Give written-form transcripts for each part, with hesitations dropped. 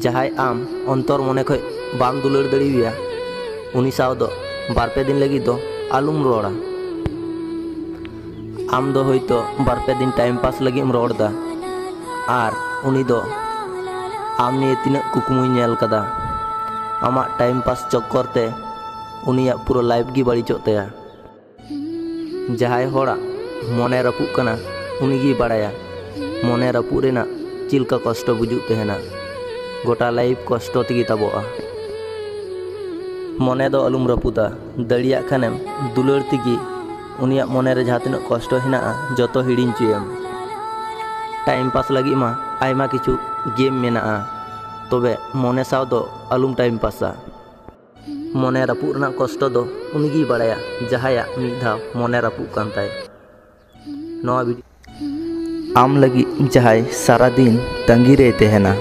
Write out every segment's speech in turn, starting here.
जहाय आम अंतर मने खय बाम दुलार दड़िया उनी साव दो बारपे दिन लगी दो आलुम रोड़ा। आम दो होयतो बारपे दिन टाइम पास लगी रोड़ दा आर उनी दो आम निये तिना कुकमुई नेल कदा। आमा टाइम पास चक्कर ते उनिया पूरा लाइफ गी बाड़िजोग ताया। जहाय होड़ा मने रपुग कना उनी गी बाड़ाया मने रपुग रेना चिलका कष्ट बुजुग तहेना। गोटा लाइफ कष्ट तेगी ताबोआ। मने दो आलुम रपुदा दड़िया खानेम दुलार तेगी उनिया मने रे जहाँ तिनाग कष्ट हेनाआ जतो हिड़िñ चुयेम। टाइम पास लगी मा आयमा किछु गेम मेनाआ तबे मने साव दो आलुम टाइम पासा। मने रपुग रेना कष्ट दो उनिगी बाड़ाया जहाया मिद धाव मने रपुग कान ताय। नोआ वीडियो आम लगी जहाय सारा दिन तंगी रे तहेना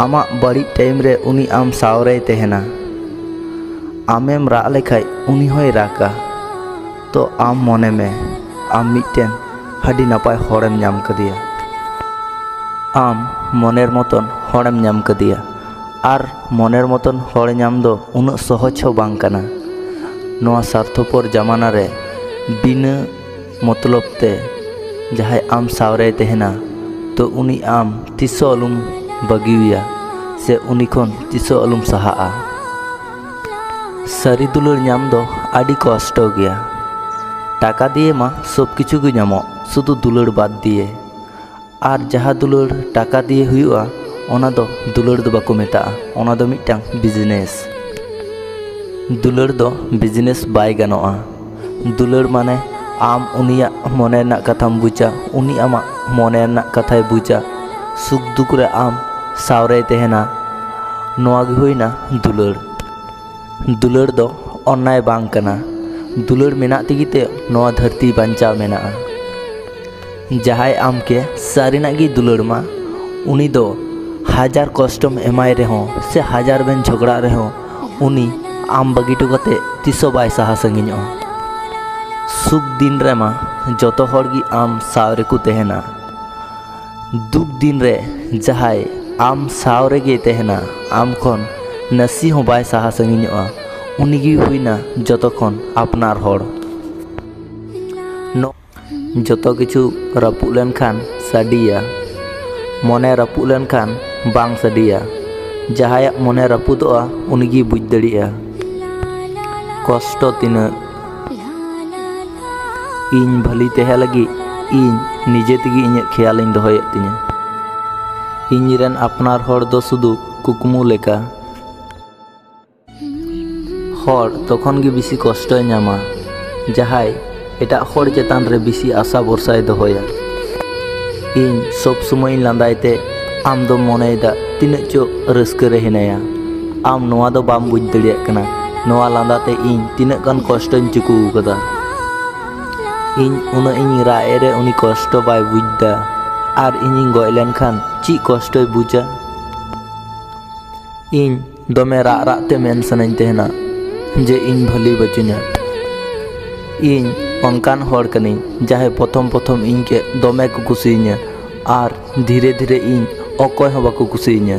आमा बड़ी टाइम रे उनी आम सावरे तहेना। आमेम राग लेखाय उनी होय रागा तो आम मने में आम मिटेन हाडी नापाय होड़ेम नाम कदिया। आम मनेर मतन होड़ेम नाम कदिया आर मनेर मतन होड़ नाम दो उन्ना सहज हो बांग काना। नोआ स्वार्थपर जमाना रे बिना मतलब ते जहाय आम सावरे तहेना तो उनी आम तिसो आलुम बगिया से उनी खन तिसो आलुम साहाआ। सारी दुलार नाम दो आडी कष्ट गया। टाका दिए मा सब किछु गे नामो शुधु दुलार बाद दिए आर जहाँ दुलार टाका दिए हुआ ओना दो दुलार दो बाको मेताआ ओना दो मिदटांग बिजनेस। दुलार दो बिजनेस बाय गानोआ। दुलार माने आम उनिया मने रना कथाम बुझा उनी आमा मने रना कथाय बुझा सुख दुख रे आम सावरे तहेना नोआ गे हुइना दुलार। दुलार दो अन्याय बांग कना। दुलार मेना तेगी ते नोआ धरती बांचाव मेनाआ। जहाय आम के सारिना गी दुलार मा उनी दो हजार कष्टम एमाय रेहों से हजार बेन झगड़ा रेहों उनी आम बगिटो कते तिसो बाय साहा संगिñoa। सुख दिन रे मा जतो हर गी आम सावरे को तहेना। दुख दिन रे जहाय आम सावरे गे तहेना आम खन नसी हो बाय साहा संगिñoa उनी गी हुइना जतो खन आपनार हर। जतो किछु रपुग लेन खान साडिया मने रपुग लेन खान बांग साडिया। जहाया मने रपुदोआ उनी गी बुझ दाड़िया कष्ट तिनाग। इन भली तहे लगी इन निजे तेगी इᱧᱟᱹᱜ ख्याल दोहयेद तिᱧा। इन रेन आपनार हर दो शुधु कुकमु लेका। हर तखन गे बेसी कष्ट नामा जहाय एटा हर चेतान रे बेसी आशा भरसाय दोहया। इन सब समय लांदायते आम दो मनेदा तिनाग चो रस्का रे हेनाया आम नोआ दो बाम बुझ दाड़ियाग कना नोआ लांदाते इन तिनाग गान कष्टᱧ चुकु कदा। इन उना इन राग रे उनी कष्ट बाय बुझदा आर इन गय लेन खान ची कष्टय बुझा। इन दमे राग राग ते मेन सानाኝ तहेना जे इन भली बचुña। इन अनकान हर कनिñ जहाय प्रथम प्रथम इन के दमे को कुसिña आर धीरे धीरे इन अकय हो बाको कुसिña।